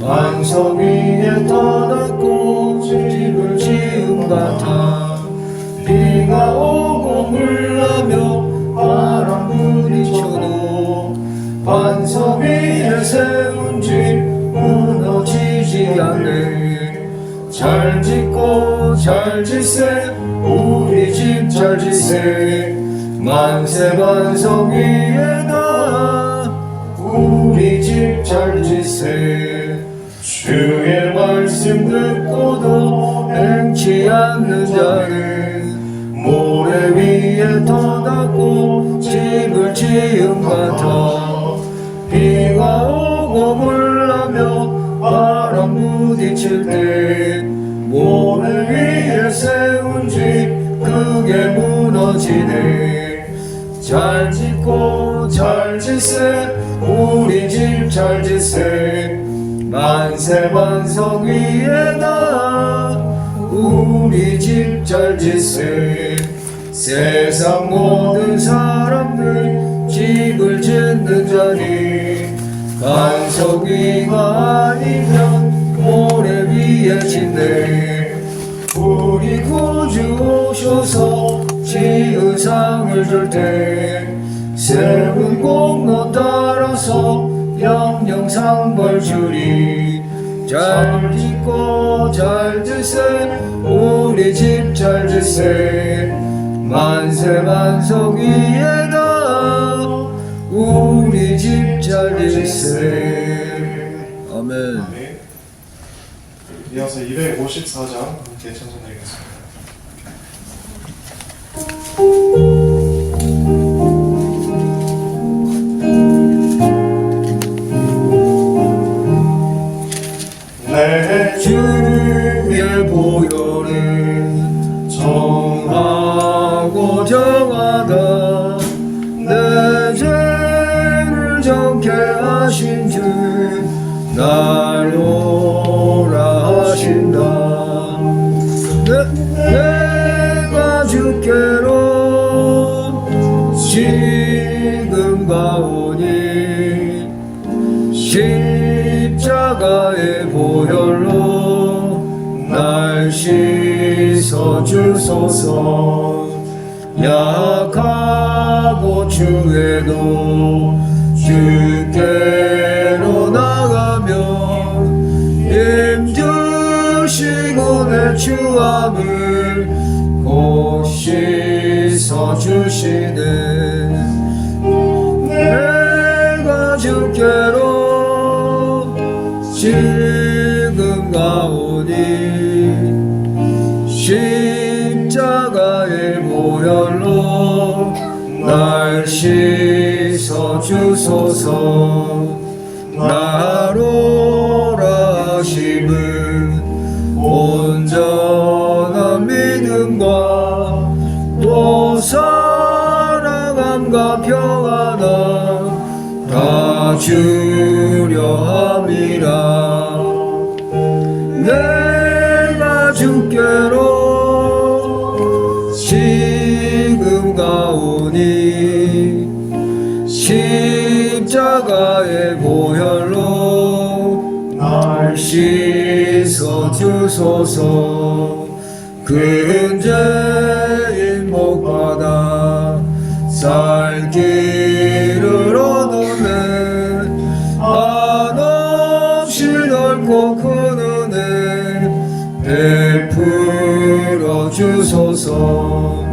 반석 위에 떠났고 집을 지은 같아 비가 오고 물나며 바람 부딪혀도 반석 위에 세운 집 무너지지 않네. 잘 짓고 잘 짓세 우리 집 잘 짓세 만세 반석 위에다 우리 집 잘 짓세. 주의 말씀 듣고도 행치 않는 자는 모래 위에 떠났고 집을 지은 같아 비가 오고 물나며 바람 부딪힐 때 모래 위에 세운 집 크게 무너지네. 잘 짓고 잘 짓세 우리 집 잘 짓세 만세 반석 위에다 우리 집 잘 짓세. 세상 모든 사람들 집을 짓는 자리 반석 위가 아니면 모래 위에 짓네. 우리 구주 오셔서 지은 상을 줄 때 세운 공로 따라서 영영상 벌 주리. 잘 짓고 잘 짓세 우리 집 잘 짓세 만세 반석 위에다 우리 집 잘 짓세. 아멘. 이어서 254장 함께 찬송드리겠습니다. 내 주의 보혈은 정하고 정하다 내 죄를 정케 하신 주 날 오라 하신다. 내가 주께로 지금 가오니 십자가의 보혈로 날 씻어 주소서. 약하고 주에도 주께로 나가면 힘주시고 내 추함을 곧 씻어 주시네. 내가 주께로 지금 가오니 십자가의 보혈로 날 씻어 주소서. 나로라 하심은 온전한 믿음과 또 사랑함과 평안함 다 주려 함이라. 내가 주께로 지금 가오니 십자가의 보혈로 날 씻어 주소서. 큰 죄인 목받아 살 길을 얻었네. 한없이 넓고 큰 은혜 베풀어 주소서.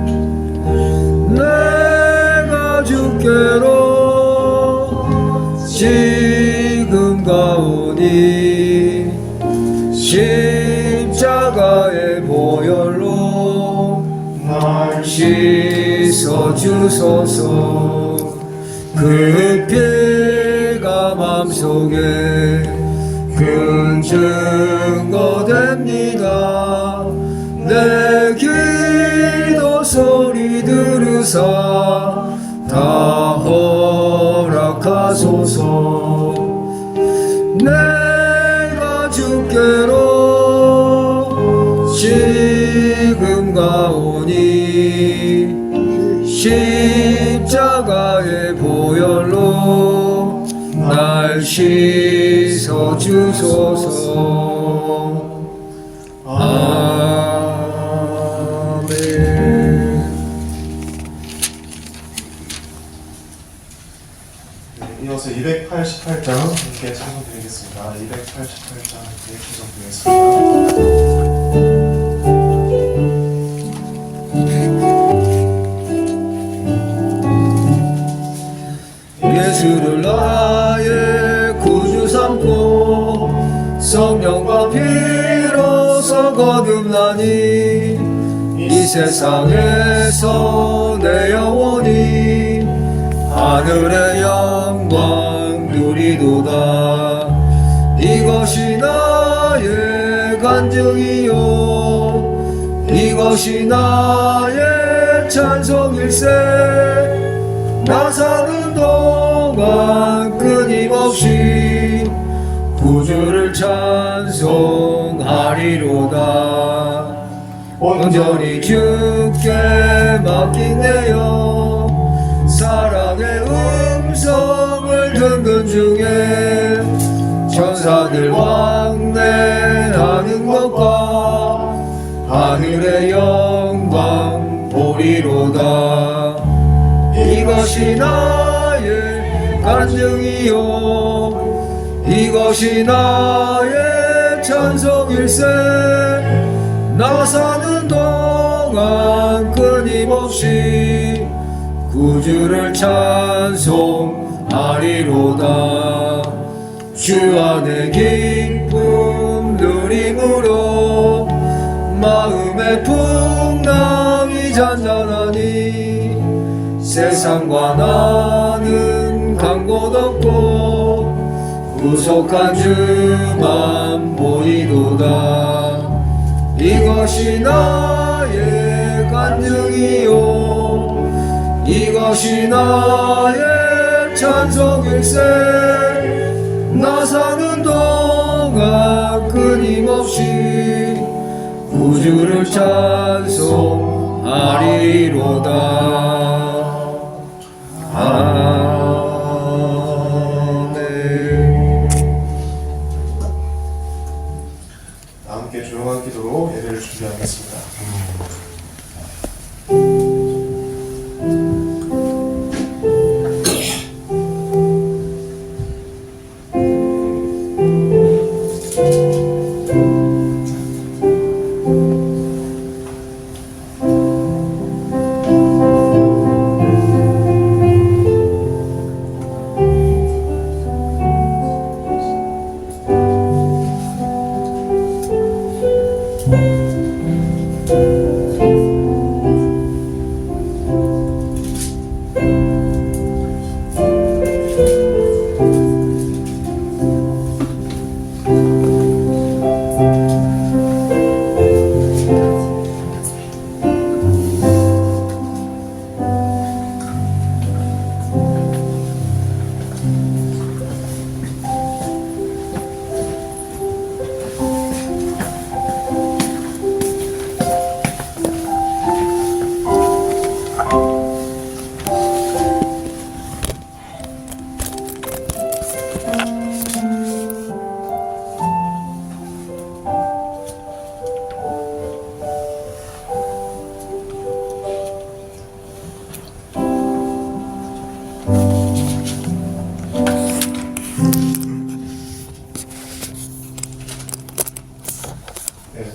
내가 주께로 지금 가오니 십자가의 보혈로 날 씻어 주소서. 그 피가 맘속에 큰 증거 됩니다. 내 기도 소리 들으사 다 허락하소서. 내가 주께로 지금 가오니 십자가의 보혈로 날 씻어 씻어 주소서. 아멘. 네, 이어서 288장 함께 찬송드리겠습니다. 288장 함께 찬송드리겠습니다. 예수를 나의 구주 삼고 성령과 피로서 거듭나니 이 세상에서 내 영혼이 하늘의 영광 누리도다. 이것이 나의 간증이요 이것이 나의 찬송일세. 나 사는 동안 끊임없이 구주를 찬송하리로다. 온전히 주께 맡기네요. 사랑의 음성을 듣는 중에 천사들 왕래하는 것과 하늘의 영광 보리로다. 이것이 나의 간증이요 이것이 나의 찬송일세. 나 사는 동안 끊임없이 구주를 찬송하리로다. 주 안의 기쁨 누림으로 마음의 풍랑이 잔잔하니 세상과 나는 간 곳 없고 구속한 주만 보이도다. 이것이 나의 간증이요 이것이 나의 찬송일세. 나 사는 동안 끊임없이 구주를 찬송하리로다. 아멘. 함께 조용한 기도로 예배를 준비하겠습니다.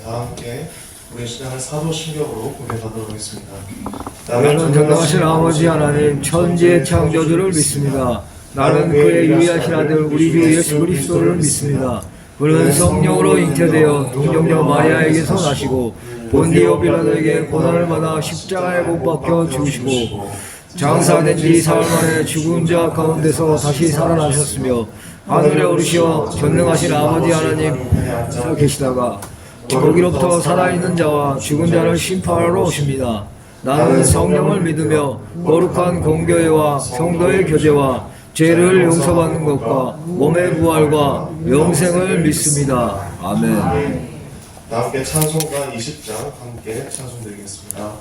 다 함께 우리 신앙을 사도신경으로 고백하도록 하겠습니다. 나는 전능하신 아버지 하나님 천지의 창조주를 믿습니다. 나는 그의 유일하신 아들 우리 주 예수 그리스도를 믿습니다. 그는 성령으로 잉태되어 동정녀 마리아에게서 나시고 본디오 빌라도에게 고난을 받아 십자가에 못 박혀 죽으시고 장사된 지 사흘 만에 죽은 자 가운데서 다시 살아나셨으며 하늘에 오르시어 전능하신 아버지 하나님 계시다가 거기로부터 살아있는 자와 죽은 자를 심판하러 오십니다. 나는 성령을 믿으며 거룩한 공교회와 성도의 교제와 죄를 용서받는 것과 몸의 부활과 영생을 믿습니다. 아멘. 함께 찬송가 20장 함께 찬송드리겠습니다.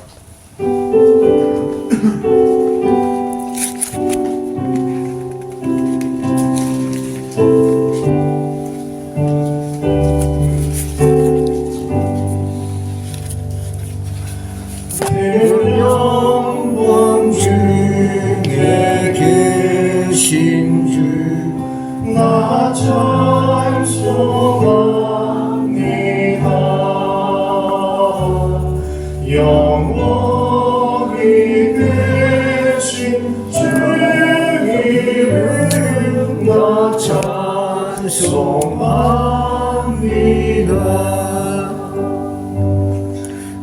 오신 주 나 찬송합니다. 영원히 되신 주 이름 나 찬송합니다.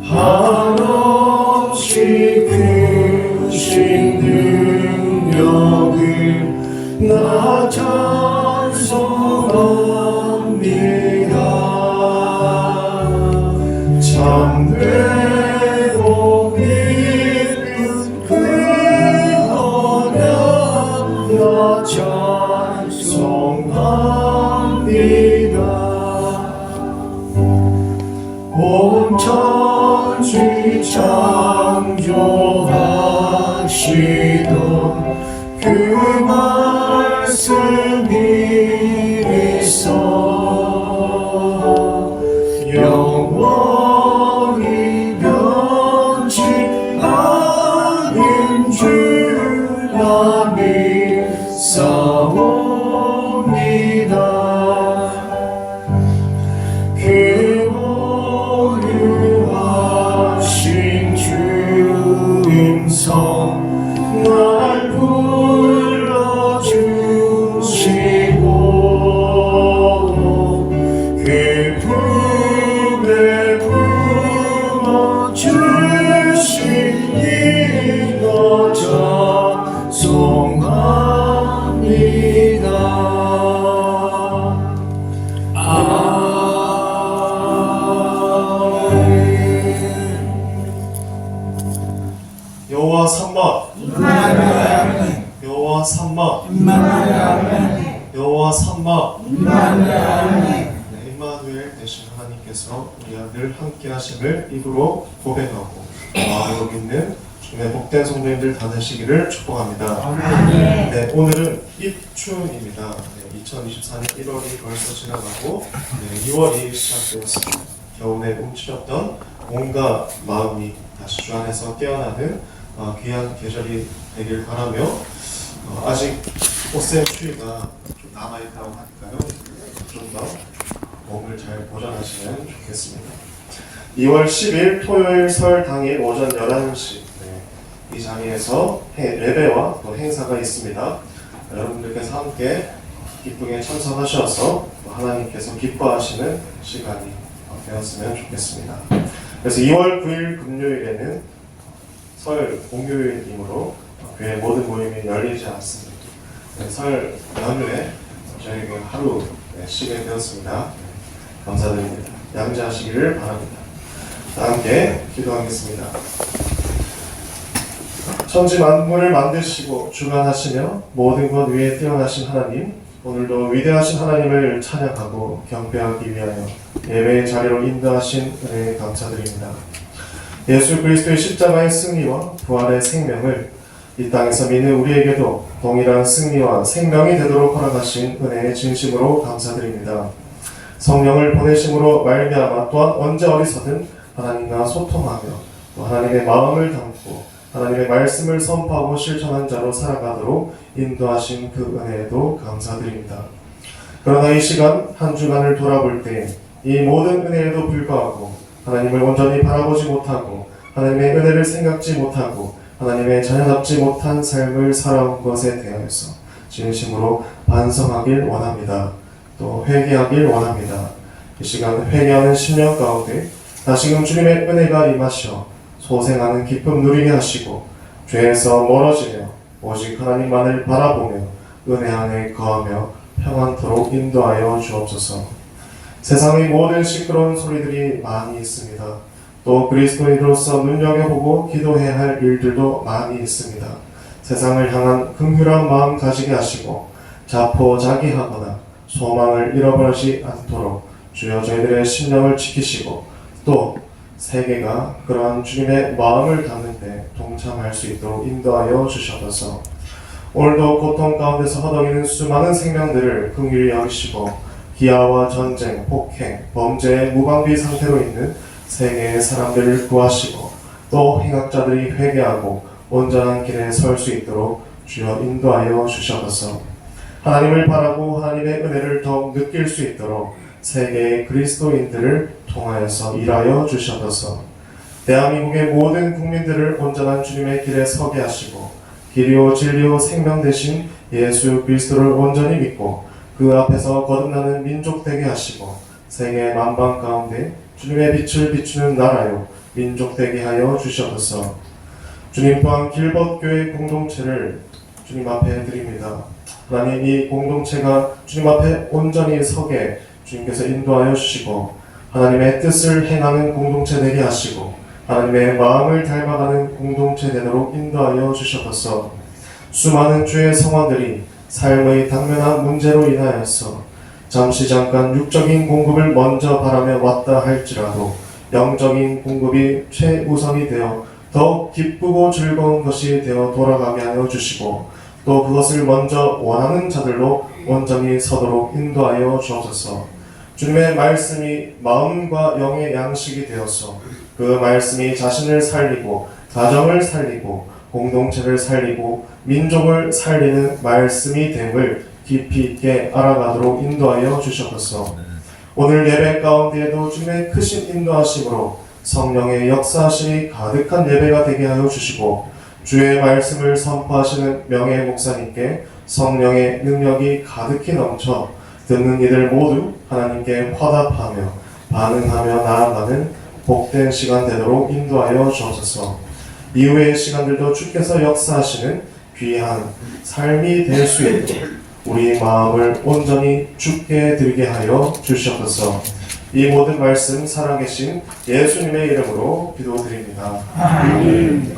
한없이 크신 능력을 나 찬송합니다. 참되고 깊은 그 언약 나 찬송합니다. 온 천지 창조하시던 그 말씀이 있어 영원히 변치 않은 줄만 믿사옵니다. 그 오류하신 주 음성 날 불러주시고 그 품에 품어주신 이너 찬송합니다. 여호와 삼마 여호와 삼마 여호와 삼마 임마누엘 되신 하나님께서 우리와 늘 함께 하심을 입으로 고백하고 마음으로 믿는 주님의 복된 성도님들 다 되시기를 축복합니다. 네, 오늘은 입춘입니다. 2024년 1월이 벌써 지나가고 2월이 시작되었습니다. 겨우내 움츠렸던 몸과 마음이 다시 주 안에서 깨어나는 귀한 계절이 되길 바라며 아직 꽃샘 추위가 좀 남아있다고 하니까요. 좀 더 몸을 잘 보존하시면 좋겠습니다. 2월 10일 토요일 설 당일 오전 11시 이 자리에서 예배와 또 행사가 있습니다. 여러분들께서 함께 기쁘게 참석하셔서 하나님께서 기뻐하시는 시간이 되었으면 좋겠습니다. 그래서 2월 9일 금요일에는 설 공휴일이므로 교회 모든 모임이 열리지 않습니다. 설 연휴에 저에게 하루 쉬게 되었습니다. 감사드립니다. 양지하시기를 바랍니다. 함께 기도하겠습니다. 천지 만물을 만드시고 주관하시며 모든 것 위에 뛰어나신 하나님, 오늘도 위대하신 하나님을 찬양하고 경배하기 위하여 예배의 자리로 인도하신 은혜에 감사드립니다. 예수 그리스도의 십자가의 승리와 부활의 생명을 이 땅에서 믿는 우리에게도 동일한 승리와 생명이 되도록 허락하신 은혜의 진심으로 감사드립니다. 성령을 보내심으로 말미암아 또한 언제 어디서든 하나님과 소통하며 또 하나님의 마음을 담고 하나님의 말씀을 선포하고 실천한 자로 살아가도록 인도하신 그 은혜에도 감사드립니다. 그러나 이 시간 한 주간을 돌아볼 때 이 모든 은혜에도 불구하고 하나님을 온전히 바라보지 못하고 하나님의 은혜를 생각지 못하고 하나님의 자녀답지 못한 삶을 살아온 것에 대하여서 진심으로 반성하길 원합니다. 또 회개하길 원합니다. 이 시간 회개하는 심령 가운데 다시금 주님의 은혜가 임하셔 소생하는 기쁨 누리게 하시고 죄에서 멀어지며 오직 하나님만을 바라보며 은혜 안에 거하며 평안토록 인도하여 주옵소서. 세상의 모든 시끄러운 소리들이 많이 있습니다. 또 그리스도인으로서 눈여겨보고 기도해야 할 일들도 많이 있습니다. 세상을 향한 긍휼한 마음 가지게 하시고 자포자기하거나 소망을 잃어버리지 않도록 주여 저희들의 심령을 지키시고 또 세계가 그러한 주님의 마음을 담는 데 동참할 수 있도록 인도하여 주셔서 오늘도 고통 가운데서 허덕이는 수많은 생명들을 긍휼히 여기시고 기아와 전쟁, 폭행, 범죄의 무방비 상태로 있는 세계의 사람들을 구하시고 또 행악자들이 회개하고 온전한 길에 설 수 있도록 주여 인도하여 주시옵소서. 하나님을 바라고 하나님의 은혜를 더욱 느낄 수 있도록 세계의 그리스도인들을 통하여서 일하여 주시옵소서. 대한민국의 모든 국민들을 온전한 주님의 길에 서게 하시고 길이요 진리요 생명 되신 예수 그리스도를 온전히 믿고 그 앞에서 거듭나는 민족 되게 하시고 세계 만방 가운데 주님의 빛을 비추는 나라요 민족 되게 하여 주시옵소서. 주님 또한 길벗교회 공동체를 주님 앞에 드립니다. 하나님 이 공동체가 주님 앞에 온전히 서게 주님께서 인도하여 주시고 하나님의 뜻을 행하는 공동체 되게 하시고 하나님의 마음을 닮아가는 공동체 되도록 인도하여 주시옵소서. 수많은 주의 성원들이 삶의 당면한 문제로 인하여서 잠깐 육적인 공급을 먼저 바라며 왔다 할지라도 영적인 공급이 최우선이 되어 더욱 기쁘고 즐거운 것이 되어 돌아가게 하여 주시고 또 그것을 먼저 원하는 자들로 온전히 서도록 인도하여 주옵소서. 주님의 말씀이 마음과 영의 양식이 되어서 그 말씀이 자신을 살리고 가정을 살리고 공동체를 살리고 민족을 살리는 말씀이 됨을 깊이 있게 알아가도록 인도하여 주시옵소서. 오늘 예배 가운데에도 주님의 크신 인도하심으로 성령의 역사하심이 가득한 예배가 되게 하여 주시고 주의 말씀을 선포하시는 명예 목사님께 성령의 능력이 가득히 넘쳐 듣는 이들 모두 하나님께 화답하며 반응하며 나아가는 복된 시간 되도록 인도하여 주옵소서. 이후의 시간들도 주께서 역사하시는 귀한 삶이 될 수 있도록 우리 마음을 온전히 주께 드리게 하여 주시옵소서. 이 모든 말씀 살아계신 예수님의 이름으로 기도드립니다. 아멘.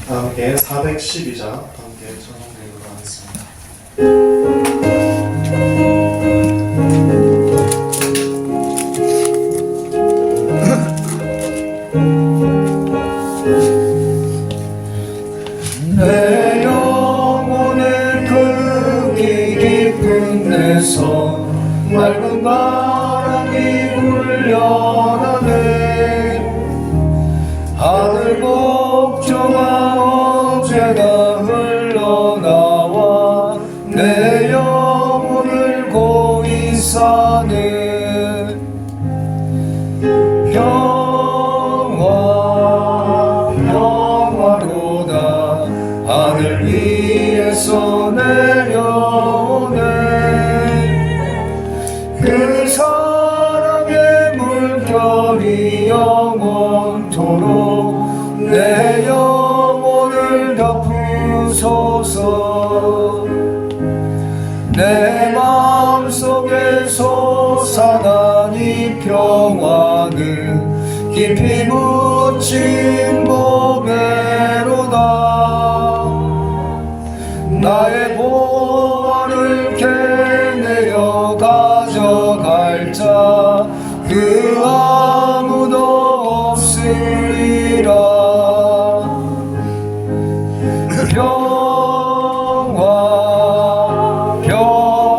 함께 412장 함께 찬송드리도록 하겠습니다. 내 영혼의 크기 깊은 데서 맑은 바람이 울려나네. 하늘 복조가 언제나 흘러나와 내 영혼을 고이 사네. 평화로다 하늘 위에서 내려오네. 그 사랑의 물결이 영원토록 내 영혼을 덮으소서. 내 마음속에 솟아난 이 평화는 깊이 묻힌 보배로다. 나의 보화를 캐내어 가져갈 자 그 아무도 없으리라.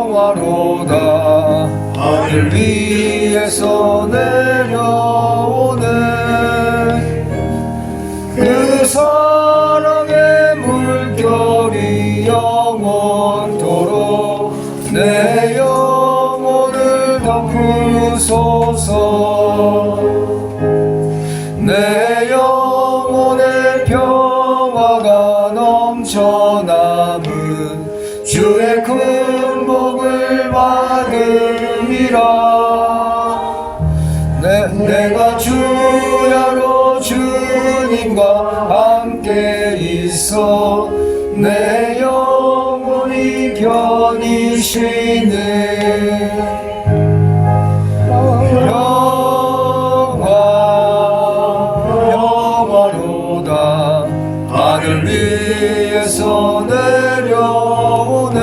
평화로다 하늘 위에서 내려오네. 그 사랑의 물결이 영원토록 내 영혼을 덮으소서. 내 영혼의 평화가 넘쳐남은 주의 큰 복을 받음이라. 내가 주야로 주님과 함께 있어 내 영혼이 편히 쉬네. 평화로다 하늘 위에서 내려오네.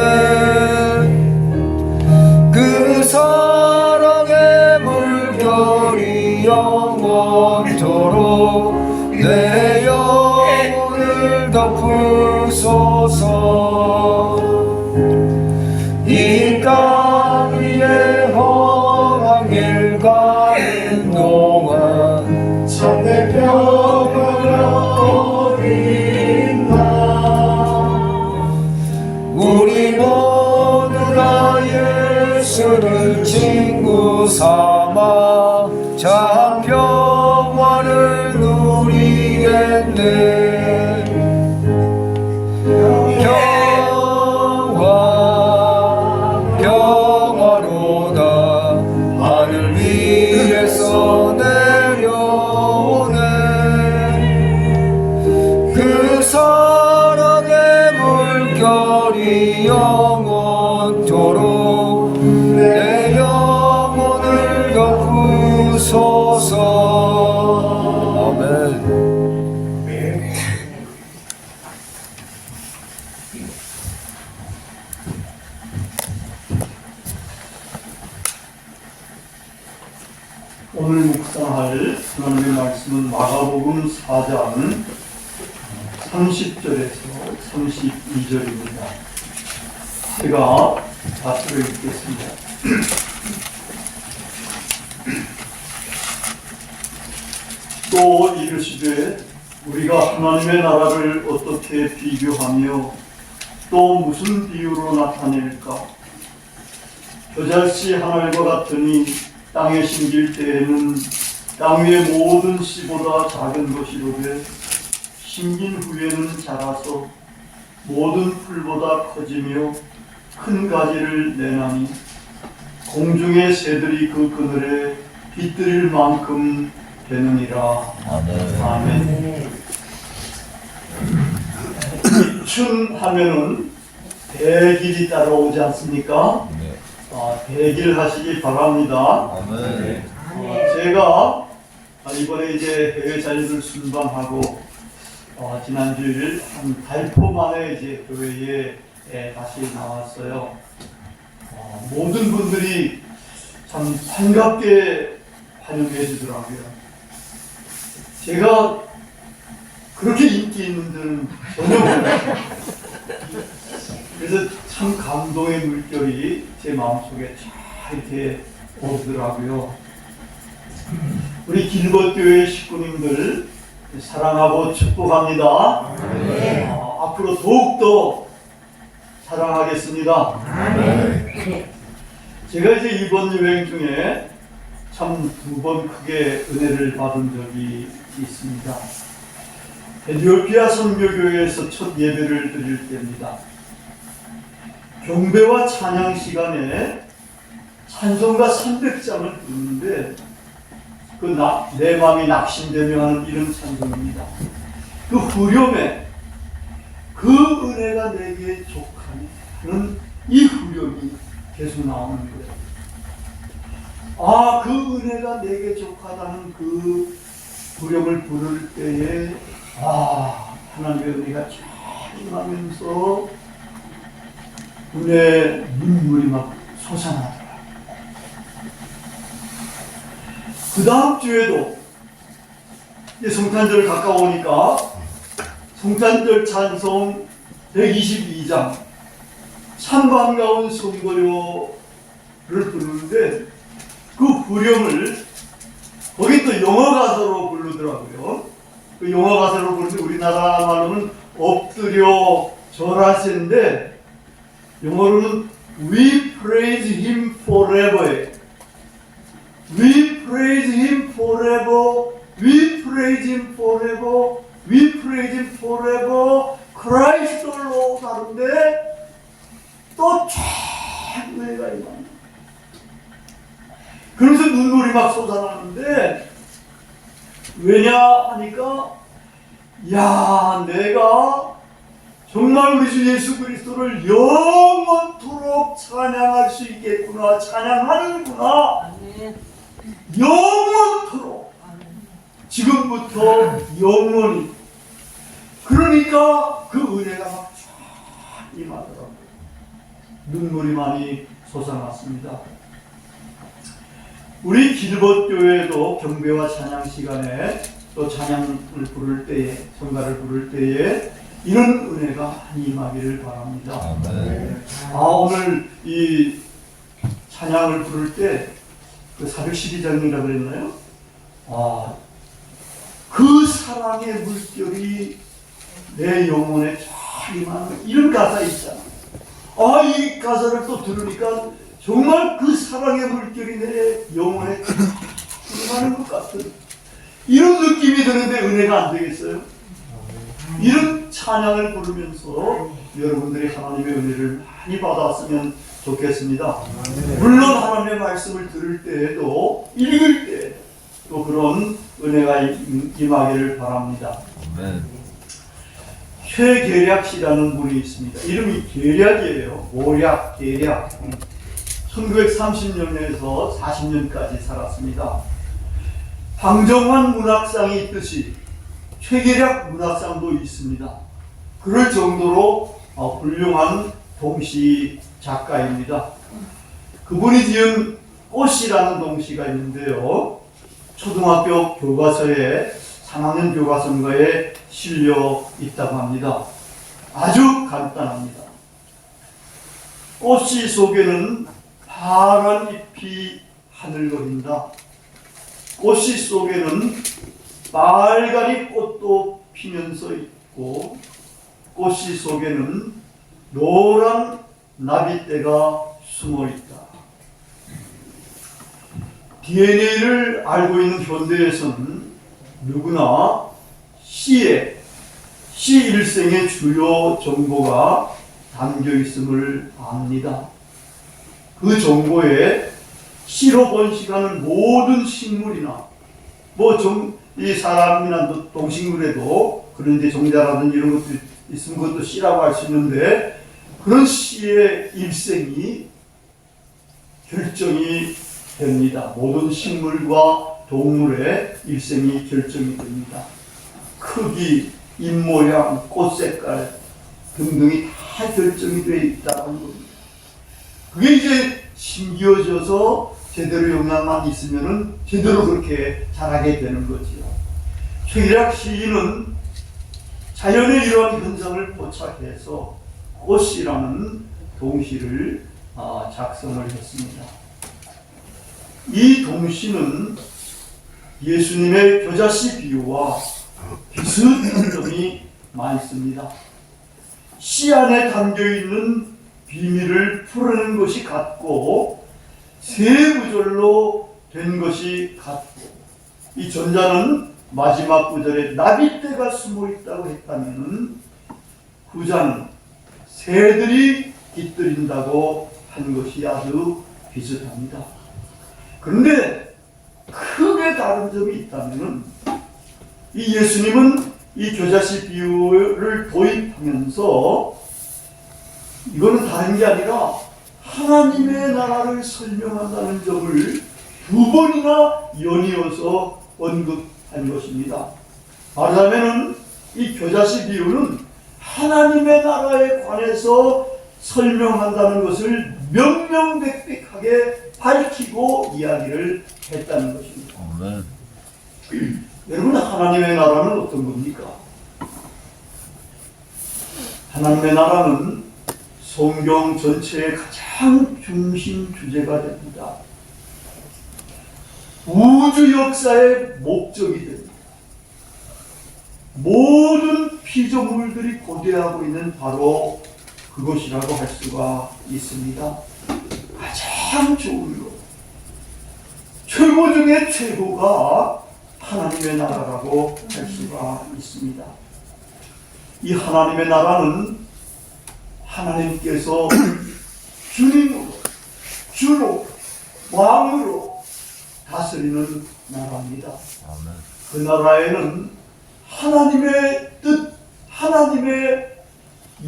그 사랑의 물결이 영원토록 내 영혼을 덮으소서. 이 땅 위에 험한 길 가는 동안 참된 평화가 어린다. 우리 모두가 예수를 친구 삼아 참 평화를 누리겠네. 평화로다 하늘 위에서 내려오네. 그 사랑의 물결이 영원토록 내 영혼을 덮으소서. 아멘. 오늘 묵상할 하나님의 말씀은 마가복음 4장 30절에서 32절입니다. 제가 답글을 읽겠습니다. 또 이르시되 우리가 하나님의 나라를 어떻게 비교하며 또 무슨 비유로 나타낼까? 겨자씨 한 알과 같으니 땅에 심길 때에는 땅 위의 모든 씨보다 작은 것이로되 심긴 후에는 자라서 모든 풀보다 커지며 큰 가지를 내나니 공중의 새들이 그 그늘에 깃들일 만큼 되느니라. 아멘. 아멘. 입춘하면은 대길이 따라오지 않습니까? 네. 대길 하시기 바랍니다. 아멘. 제가 이번에 이제 해외 자리를 순방하고 지난주일 한 달포 만에 이제 교회에 다시 나왔어요. 모든 분들이 참 반갑게 환영해 주더라고요. 제가 그렇게 인기 있는 줄은 전혀 몰랐어요. 그래서 참 감동의 물결이 제 마음속에 쫙 이렇게 오더라고요. 우리 길벗교회 식구님들 사랑하고 축복합니다. 앞으로 더욱더 사랑하겠습니다. 제가 이제 이번 여행 중에 참 2번 크게 은혜를 받은 적이 있습니다. 에티오피아 선교교회에서 첫 예배를 드릴 때입니다. 경배와 찬양 시간에 찬송가 300장을 부르는데 내 마음이 낙심되며 하는 이런 찬송입니다. 그 후렴에 그 은혜가 내게 족하니 하는 이 후렴이 계속 나오는 거예요. 그 은혜가 내게 족하다는 그 후렴을 부를 때에 하나님의 은혜가 쫙 임하면서 눈에 눈물이 막 솟아나더라. 그 다음 주에도 이제 성탄절 가까우니까 성탄절 찬송 122장 참 반가운 성도요를 부르는데 그 후렴을 거기 또 영어 가사로 부르더라고요. 그 영어 가사로 부르는데 우리나라 말로는 엎드려 절하세인데 영어로는 We praise Him forever. We praise Him forever. We praise Him forever. We praise Him forever. Christ the Lord 하는데 또 최고의가 임합니다. 그래서 눈물이 막 쏟아나는데 왜냐 하니까 내가 정말 우리 주 예수 그리스도를 영원토록 찬양할 수 있겠구나. 찬양하는구나. 영원토록. 지금부터 영원히. 그러니까 그 은혜가 막 쫙 임하더라고요. 눈물이 많이 솟아났습니다. 우리 길벗교회도 경배와 찬양 시간에 또 찬양을 부를 때에, 성가를 부를 때에 이런 은혜가 임하기를 바랍니다. 오늘 이 찬양을 부를 때 그 412장이라고 그랬나요? 그 사랑의 물결이 내 영혼에 쫙 임하는 이런 가사 있잖아. 이 가사를 또 들으니까 정말 그 사랑의 물결이 내 영혼에 임하는 것 같은 이런 느낌이 드는데 은혜가 안 되겠어요? 이런 찬양을 부르면서 여러분들이 하나님의 은혜를 많이 받았으면 좋겠습니다. 물론 하나님의 말씀을 들을 때에도 읽을 때 또 그런 은혜가 임하기를 바랍니다. 최계략 씨라는 분이 있습니다. 이름이 계략이에요. 모략, 계략. 1930년에서 40년까지 살았습니다. 방정환 문학상이 있듯이 최계략 문학상도 있습니다. 그럴 정도로 훌륭한 동시 작가입니다. 그분이 지은 꽃이라는 동시가 있는데요. 초등학교 교과서에 3학년 교과서인가에 실려 있다고 합니다. 아주 간단합니다. 꽃씨 속에는 파란 잎이 하늘거린다. 꽃씨 속에는 빨간이 꽃도 피면서 있고 꽃씨 속에는 노란 나비떼가 숨어 있다. DNA를 알고 있는 현대에서는 누구나 씨 일생의 주요 정보가 담겨 있음을 압니다. 그 정보에 씨로 번식하는 모든 식물이나 이 사람이나 동식물에도 그런데 종자라든지 이런 것도 있으면 그것도 씨라고 할 수 있는데 그런 씨의 일생이 결정이 됩니다. 모든 식물과 동물의 일생이 결정이 됩니다. 크기, 잎 모양, 꽃 색깔 등등이 다 결정이 되어 있다는 겁니다. 그게 이제 심기어져서 제대로 영양만 있으면은 제대로 그렇게 자라게 되는 거죠. 최계략 시인은 자연의 이러한 현상을 포착해서 꽃이라는 동시를 작성을 했습니다. 이 동시는 예수님의 겨자씨 비유와 비슷한 점이 많습니다. 씨 안에 담겨있는 비밀을 풀어낸 것이 같고 세 구절로 된 것이 같고 이 전자는 마지막 구절에 나비떼가 숨어 있다고 했다면 후자는 새들이 깃들인다고 한 것이 아주 비슷합니다. 그런데 크게 다른 점이 있다면 이 예수님은 이 겨자씨 비유를 도입하면서 이거는 다른 게 아니라 하나님의 나라를 설명한다는 점을 두 번이나 연이어서 언급한 것입니다. 말하자면 이 겨자씨 비유는 하나님의 나라에 관해서 설명한다는 것을 명명백백하게 밝히고 이야기를 했다는 것입니다. 여러분, 하나님의 나라는 어떤 겁니까? 하나님의 나라는 성경 전체의 가장 중심 주제가 됩니다. 우주 역사의 목적이 됩니다. 모든 피조물들이 고대하고 있는 바로 그것이라고 할 수가 있습니다. 가장 좋은 것, 최고 중에 최고가 하나님의 나라라고 할 수가 있습니다. 이 하나님의 나라는 하나님께서 주님으로, 주로, 왕으로 다스리는 나라입니다. 그 나라에는 하나님의 뜻, 하나님의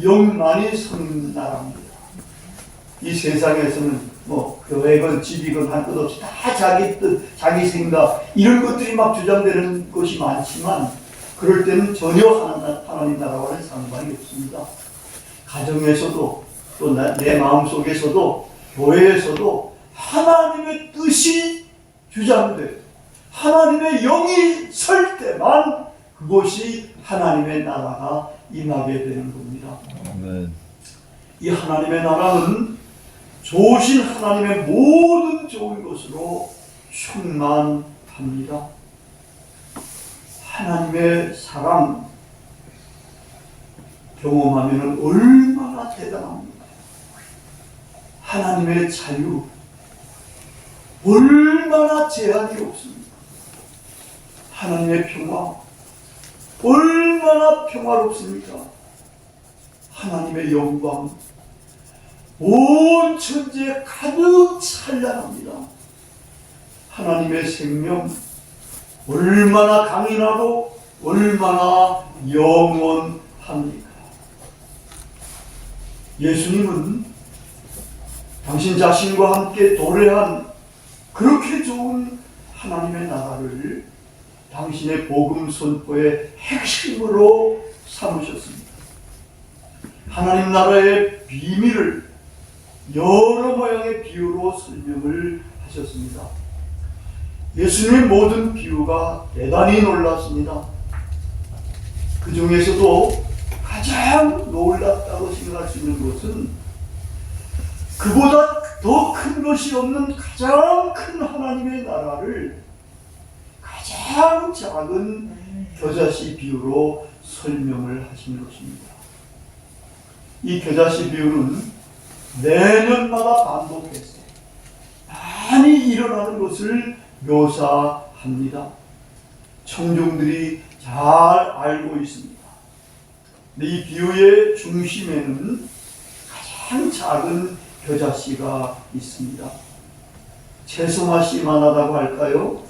영만이 서는 나라입니다. 이 세상에서는 교회건 집이건 할 것 없이 다 자기 뜻, 자기 생각 이런 것들이 막 주장되는 것이 많지만 그럴 때는 전혀 하나님 나라와는 상관이 없습니다. 가정에서도 또 내 마음속에서도 교회에서도 하나님의 뜻이 주장돼 하나님의 영이 설 때만 그것이 하나님의 나라가 임하게 되는 겁니다. 아멘. 이 하나님의 나라는 좋으신 하나님의 모든 좋은 것으로 충만합니다. 하나님의 사랑 경험하면 얼마나 대단합니까? 하나님의 자유 얼마나 제한이 없습니까? 하나님의 평화 얼마나 평화롭습니까? 하나님의 영광 온 천지에 가득 찬란합니다. 하나님의 생명 얼마나 강인하고 얼마나 영원합니까? 예수님은 당신 자신과 함께 도래한 그렇게 좋은 하나님의 나라를 당신의 복음 선포의 핵심으로 삼으셨습니다. 하나님 나라의 비밀을 여러 모양의 비유로 설명을 하셨습니다. 예수님의 모든 비유가 대단히 놀랐습니다. 그 중에서도 가장 놀랍다고 생각할 수 있는 것은 그보다 더 큰 것이 없는 가장 큰 하나님의 나라를 가장 작은 겨자씨 비유로 설명을 하신 것입니다. 이 겨자씨 비유는 매년마다 반복해서 많이 일어나는 것을 묘사합니다. 청중들이 잘 알고 있습니다. 이 비유의 중심에는 가장 작은 겨자씨가 있습니다. 채송화씨만 하다고 할까요?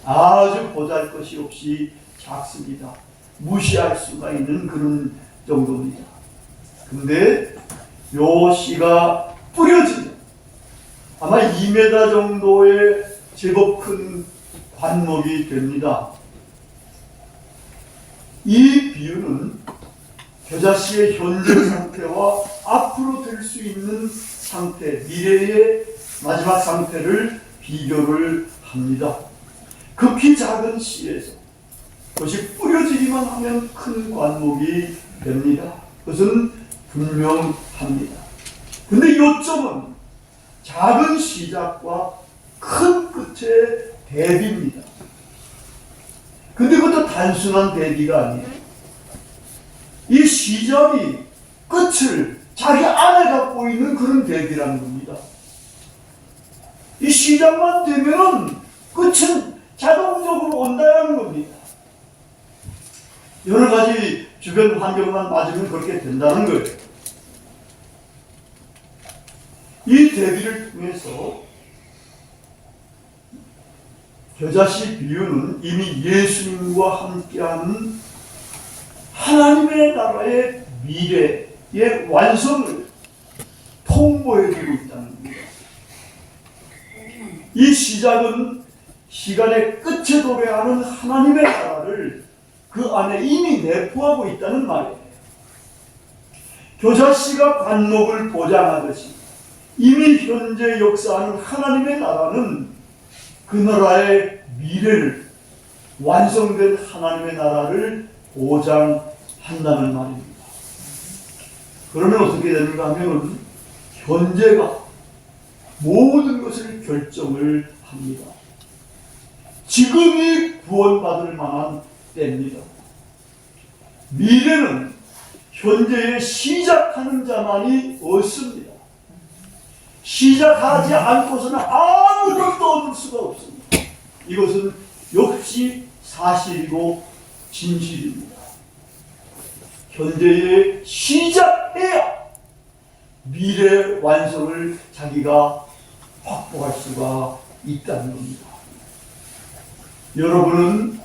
아주 보잘것이 없이 작습니다. 무시할 수가 있는 그런 정도입니다. 근데 요 씨가 뿌려지면 아마 2m 정도의 제법 큰 관목이 됩니다. 이 비유는 겨자씨의 현재 상태와 앞으로 될 수 있는 상태, 미래의 마지막 상태를 비교를 합니다. 극히 작은 씨에서 그것이 뿌려지기만 하면 큰 관목이 됩니다. 그것은 분명합니다. 근데 요점은 작은 시작과 큰 끝의 대비입니다. 근데 그것도 단순한 대비가 아니에요. 이 시작이 끝을 자기 안에 갖고 있는 그런 대비라는 겁니다. 이 시작만 되면은 끝은 자동적으로 온다는 겁니다. 여러 가지 주변 환경만 맞으면 그렇게 된다는 거예요. 이 대비를 통해서 겨자씨 비유는 이미 예수님과 함께하는 하나님의 나라의 미래의 완성을 통보해주고 있다는 겁니다. 이 시작은 시간의 끝에 도래하는 하나님의 나라를 그 안에 이미 내포하고 있다는 말이에요. 겨자씨가 관목을 보장하듯이 이미 현재 역사하는 하나님의 나라는 그 나라의 미래를 완성된 하나님의 나라를 보장한다는 말입니다. 그러면 어떻게 되는가 하면 현재가 모든 것을 결정을 합니다. 지금이 구원받을 만한 때입니다. 미래는 현재에 시작하는 자만이 얻습니다. 시작하지 않고서는 아무것도 얻을 수가 없습니다. 이것은 역시 사실이고 진실입니다. 현재에 시작해야 미래 완성을 자기가 확보할 수가 있다는 겁니다. 여러분은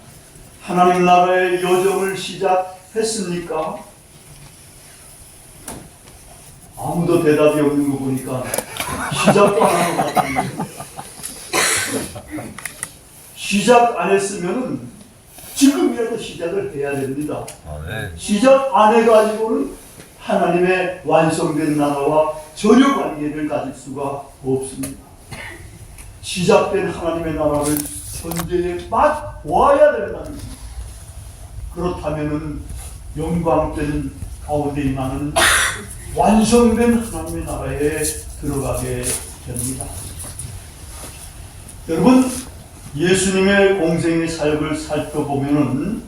하나님 나라의 여정을 시작했습니까? 아무도 대답이 없는 거 보니까 시작도 안 한 것 같은데. 시작 안 했으면 지금이라도 시작을 해야 됩니다. 시작 안 해가지고는 하나님의 완성된 나라와 전혀 관계를 가질 수가 없습니다. 시작된 하나님의 나라를 현재에 맛보아야 된다는 겁니다. 그렇다면 영광된 가운데 임하는 완성된 하나님의 나라에 들어가게 됩니다. 여러분, 예수님의 공생의 사역을 살펴보면은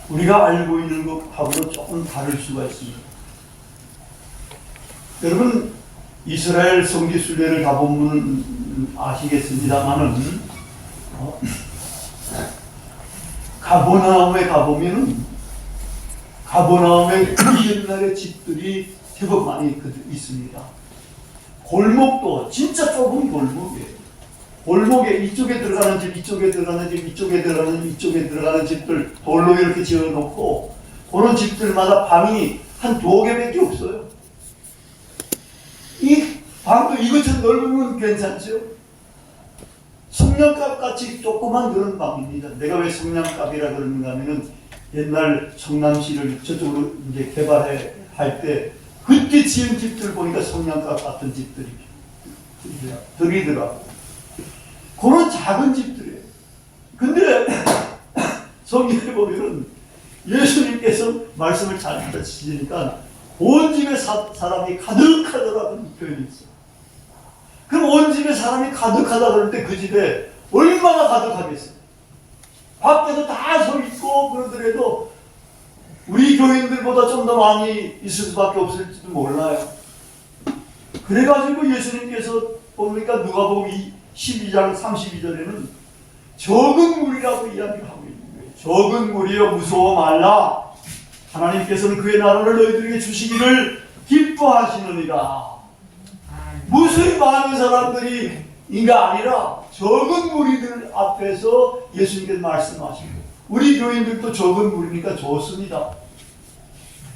우리가 알고 있는 것하고는 조금 다를 수가 있습니다. 여러분, 이스라엘 성지순례를 가보면 아시겠습니다만은 가버나움에 가보면은 가버나움에 옛날의 집들이 제법 많이 있습니다. 골목도 진짜 좁은 골목이에요. 골목에 이쪽에 들어가는 집, 이쪽에 들어가는 집, 이쪽에 들어가는 집, 이쪽에 들어가는 집들 돌로 이렇게 지어놓고 그런 집들마다 방이 한 2개밖에 없어요. 이 방도 이것처럼 넓으면 괜찮죠? 성냥갑 같이 조그만 그런 방입니다. 내가 왜 성냥갑이라 그러는가 하면은 옛날 성남시를 저쪽으로 이제 개발할 때 그때 지은 집들 보니까 성냥갑 같은 집들이 들이더라고. 그런 작은 집들이에요. 근데 성경에 보면은 예수님께서 말씀을 잘 가르치시니까 온 집에 사람이 가득하더라는 표현이 있어요. 그럼 온 집에 사람이 가득하다 그럴 때 그 집에 얼마나 가득하겠어요? 밖에도 다 서 있고 그러더라도 우리 교인들보다 좀 더 많이 있을 수밖에 없을지도 몰라요. 그래가지고 예수님께서 보니까 누가복음 12장 32절에는 적은 무리라고 이야기를 하고 있는 거예요. 적은 무리여 무서워 말라. 하나님께서는 그의 나라를 너희들에게 주시기를 기뻐하시느니라. 무수히 많은 사람들이 인가 아니라 적은 무리들 앞에서 예수님께서 말씀하시고 우리 교인들도 적은 무리니까 좋습니다.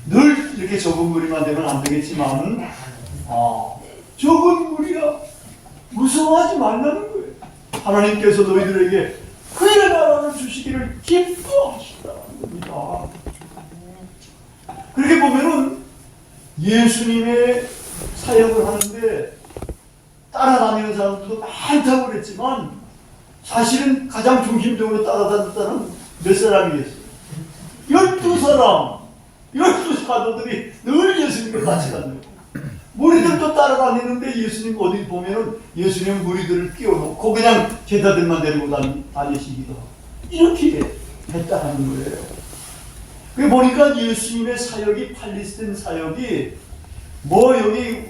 늘 이렇게 적은 무리만 되면 안 되겠지만 적은 무리야 무서워하지 말라는 거예요. 하나님께서 너희들에게 그의 나라를 주시기를 기뻐하신다는 겁니다. 그렇게 보면은 예수님의 사역을 하는데 따라다니는 사람들도 많다고 그랬지만 사실은 가장 중심적으로 따라다녔다는 몇 사람이겠어요? 12사람, 12사도들이 늘 예수님과 같이 다녀요. 무리들도 따라다니는데 예수님 어디 보면은 예수님 무리들을 끼워놓고 그냥 제자들만 데리고 다니시기도 하고 이렇게 했다는 거예요. 그 보니까 예수님의 사역이 팔레스타인 사역이 뭐 여기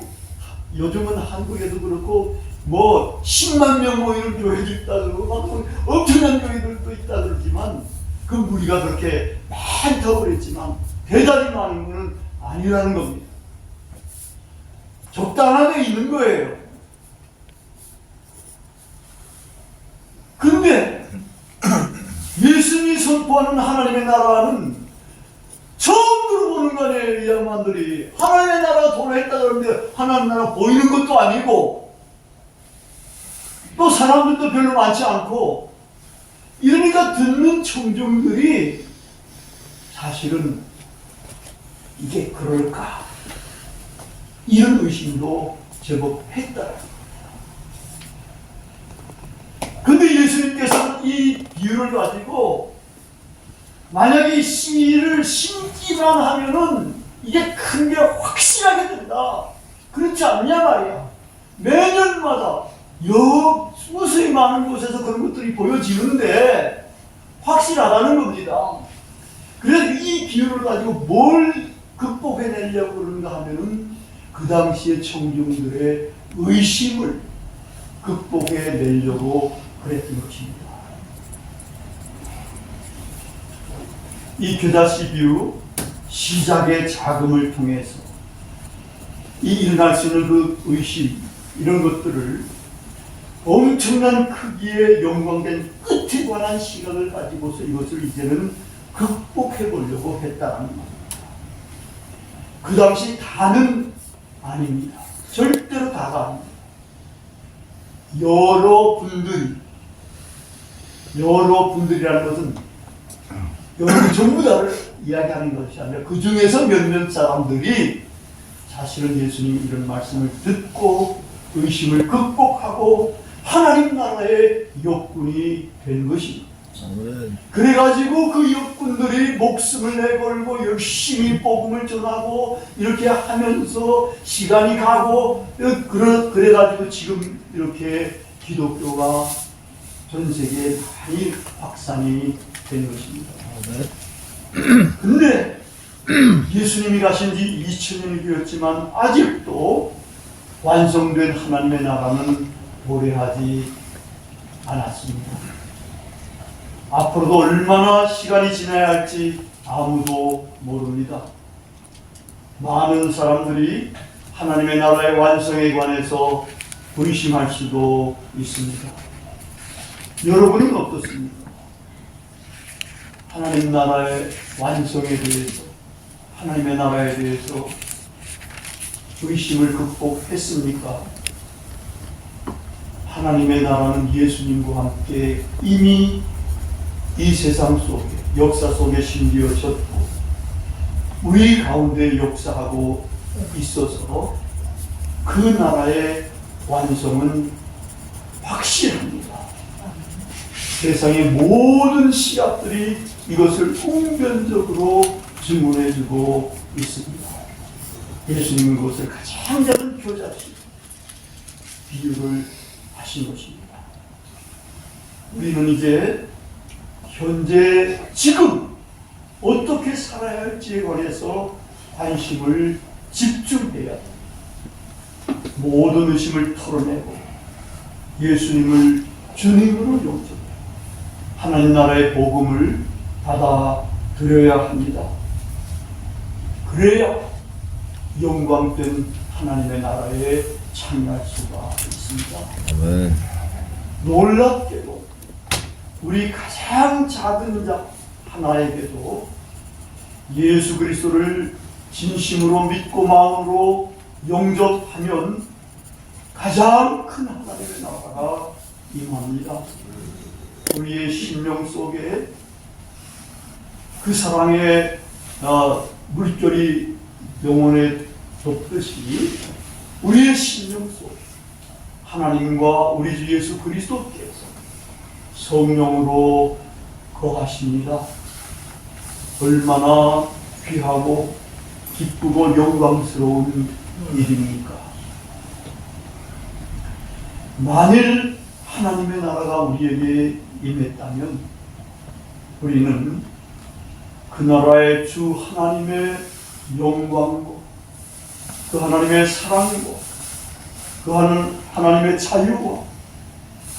요즘은 한국에도 그렇고 뭐 10만 명 모이는 교회도 있다 그러고 막 엄청난 교회들도 있다 그러지만 그 무리가 그렇게 많다고 그랬지만 대단히 많은 것은 아니라는 겁니다. 적당하게 있는 거예요. 근데 예수님이 선포하는 하나님의 나라는 처음 들어보는 거 아니에요. 이 양반들이 하나님의 나라가 도래했다 그러는데 하나님의 나라 보이는 것도 아니고 또 사람들도 별로 많지 않고 이러니까 듣는 청중들이 사실은 이게 그럴까 이런 의심도 제법 했다. 근데 예수님께서는 이 비유를 가지고 만약에 이 씨를 심기만 하면은 이게 큰 게 확실하게 된다. 그렇지 않냐 말이야. 매년마다 무수히 많은 곳에서 그런 것들이 보여지는데 확실하다는 겁니다. 그래서 이 비유를 가지고 뭘 극복해내려고 그러는가 하면은 그 당시의 청중들의 의심을 극복해내려고 그랬던 것입니다. 이 겨자씨 비유 시작의 자금을 통해서 이 일어날 수 있는 그 의심 이런 것들을 엄청난 크기의 영광된 끝에 관한 시각을 가지고서 이것을 이제는 극복해 보려고 했다는 겁니다. 그 당시 다는 아닙니다. 절대로 다가 아닙니다. 여러 분들이라는 것은 여러분 전부 다를 이야기하는 것이 아니라 그 중에서 몇몇 사람들이 사실은 예수님 이런 말씀을 듣고 의심을 극복하고 하나님 나라의 역군이 된 것입니다. 그래가지고 그 역군 분들이 목숨을 내걸고 열심히 복음을 전하고 이렇게 하면서 시간이 가고 그래가지고 지금 이렇게 기독교가 전 세계에 많이 확산이 된 것입니다. 근데 예수님이 가신 지 2000년이 되었지만 아직도 완성된 하나님의 나라는 도래하지 않았습니다. 앞으로도 얼마나 시간이 지나야 할지 아무도 모릅니다. 많은 사람들이 하나님의 나라의 완성에 관해서 의심할 수도 있습니다. 여러분은 어떻습니까? 하나님 나라의 완성에 대해서, 하나님의 나라에 대해서 의심을 극복했습니까? 하나님의 나라는 예수님과 함께 이미 이 세상 속에, 역사 속에 심기어졌고 우리 가운데 역사하고 있어서 그 나라의 완성은 확실합니다. 세상의 모든 시각들이 이것을 웅변적으로 증언해주고 있습니다. 예수님은 그것을 가장 작은 표자식 비유를 하신 것입니다. 우리는 이제 현재 지금 어떻게 살아야 할지에 관해서 관심을 집중해야 합니다. 모든 의심을 털어내고 예수님을 주님으로 용서해 하나님 나라의 복음을 받아들여야 합니다. 그래야 영광된 하나님의 나라에 참여할 수가 있습니다. 아멘. 놀랍게도 우리 가장 작은 자 하나에게도 예수 그리스도를 진심으로 믿고 마음으로 영접하면 가장 큰 하나님의 나라가 임합니다. 우리의 심령 속에 그 사랑의 물결이 영혼에 덮듯이 우리의 심령 속에 하나님과 우리 주 예수 그리스도께서 성령으로 거하십니다. 얼마나 귀하고 기쁘고 영광스러운 일입니까? 만일 하나님의 나라가 우리에게 임했다면 우리는 그 나라의 주 하나님의 영광과 그 하나님의 사랑과 그 하나님의 자유와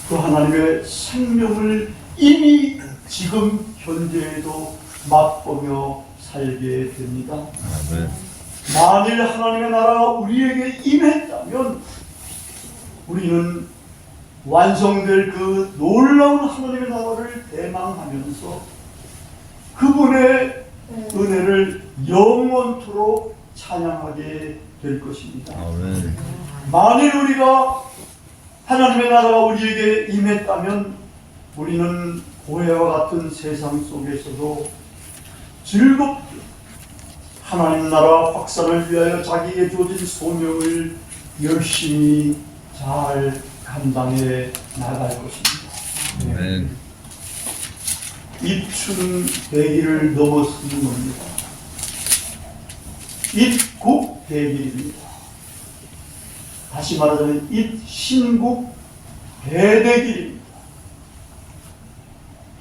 그 하나님의 생명을 이미 지금 현재에도 맛보며 살게 됩니다. 아멘. 만일 하나님의 나라가 우리에게 임했다면 우리는 완성될 그 놀라운 하나님의 나라를 대망하면서 그분의 은혜를 영원토록 찬양하게 될 것입니다. 아멘. 만일 우리가 하나님의 나라가 우리에게 임했다면 우리는 고해와 같은 세상 속에서도 즐겁게 하나님 나라 확산을 위하여 자기에게 주어진 소명을 열심히 잘 감당해 나갈 것입니다. 아멘. 입춘 대기를 넘어서는 겁니다. 입국 대기입니다. 다시 말하자면 입신국 대대길입니다.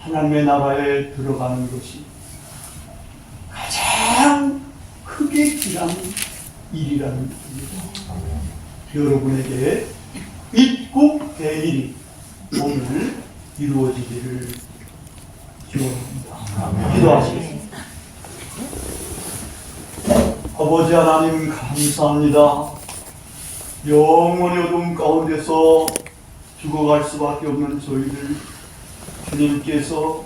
하나님의 나라에 들어가는 것이 가장 크게 귀한 일이라는 것입니다. 여러분에게 입국 대일이 오늘 이루어지기를 기원합니다. 기도하시겠습니다. 아버지 하나님 감사합니다. 영원히 어둠 가운데서 죽어갈 수밖에 없는 저희들 주님께서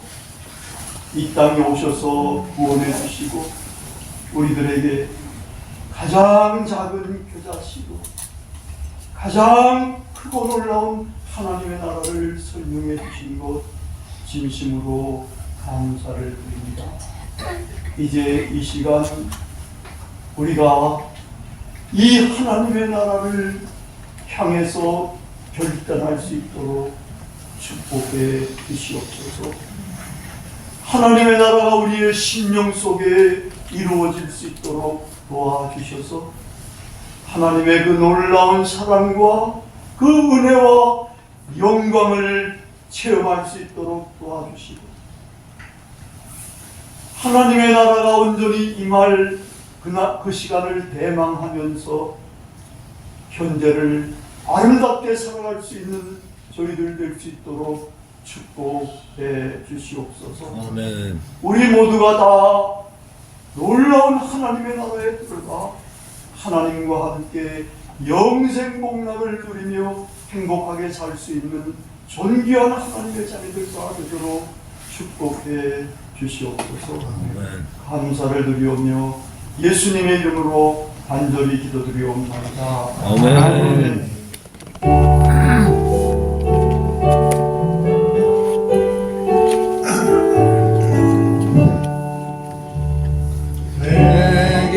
이 땅에 오셔서 구원해 주시고 우리들에게 가장 작은 교자시고 가장 크고 놀라운 하나님의 나라를 설명해 주신 것 진심으로 감사를 드립니다. 이제 이 시간 우리가 이 하나님의 나라를 향해서 결단할 수 있도록 축복해 주시옵소서. 하나님의 나라가 우리의 심령 속에 이루어질 수 있도록 도와주셔서 하나님의 그 놀라운 사랑과 그 은혜와 영광을 체험할 수 있도록 도와주시고 하나님의 나라가 온전히 임할 그 시간을 대망하면서 현재를 아름답게 살아갈 수 있는 저희들 될 수 있도록 축복해 주시옵소서. 아멘. 우리 모두가 다 놀라운 하나님의 나라에 들어가 하나님과 함께 영생 복락을 누리며 행복하게 살 수 있는 존귀한 하나님의 자녀들과 되도록 축복해 주시옵소서. 아멘. 감사를 드리오며 예수님의 이름으로 간절히 기도드리옵나이다. 아멘. 내게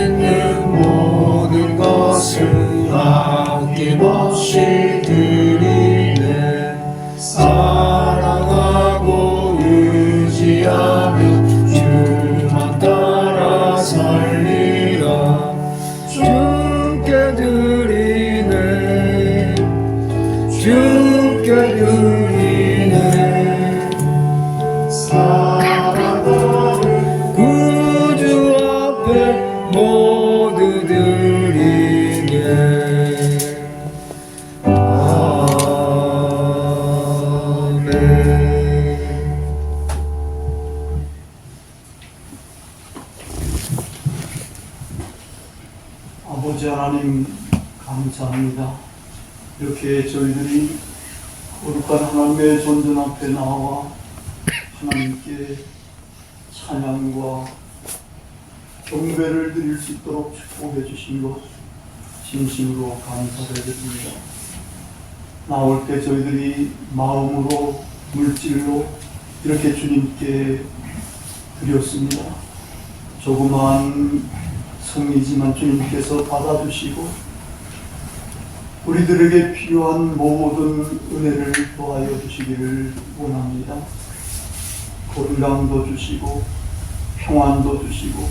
있는 모든 것을 아낌없이 드리네. 사랑하고 의지하며 주만 따라 살리라. 주께 드리네. 주께 드리네. 사랑하는 구주 앞에 모두 드리네. 아멘. 아버지 하나님 감사합니다. 이렇게 저희들이 거룩한 하나님의 존전 앞에 나와 하나님께 찬양과 경배를 드릴 수 있도록 축복해 주신 것 진심으로 감사를 드립니다. 나올 때 저희들이 마음으로 물질로 이렇게 주님께 드렸습니다. 조그마한 성이지만 주님께서 받아주시고 우리들에게 필요한 모든 은혜를 더하여 주시기를 원합니다. 건강도 주시고 평안도 주시고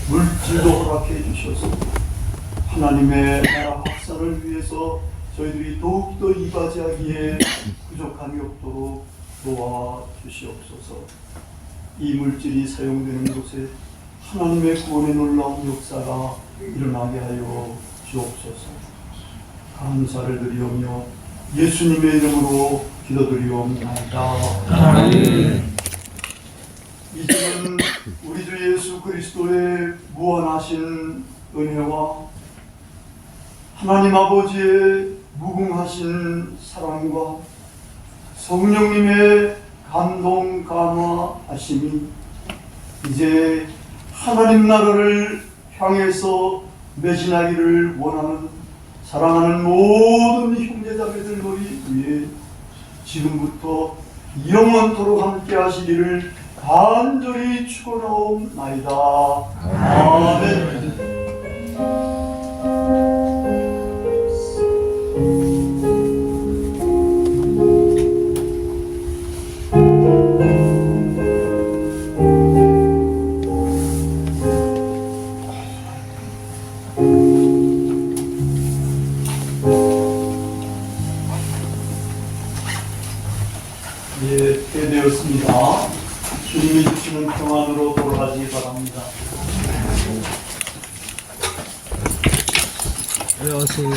물질도 허락해 주셔서 하나님의 나라 확산을 위해서 저희들이 더욱더 이바지하기에 부족함이 없도록 도와주시옵소서. 이 물질이 사용되는 곳에 하나님의 구원의 놀라운 역사가 일어나게 하여 주옵소서. 감사를 드리오며 예수님의 이름으로 기도드리옵나이다. 아멘. 이제는 우리 주 예수 그리스도의 무한하신 은혜와 하나님 아버지의 무궁하신 사랑과 성령님의 감동 감화하심이 이제 하나님 나라를 향해서 매진하기를 원하는 사랑하는 모든 형제자매들 위해 지금부터 영원토록 함께 하시기를 간절히 축원하옵나이다. 아멘. 예, 되었습니다. 주님이 주시는 평안으로 돌아가시기 바랍니다. 안녕하세요.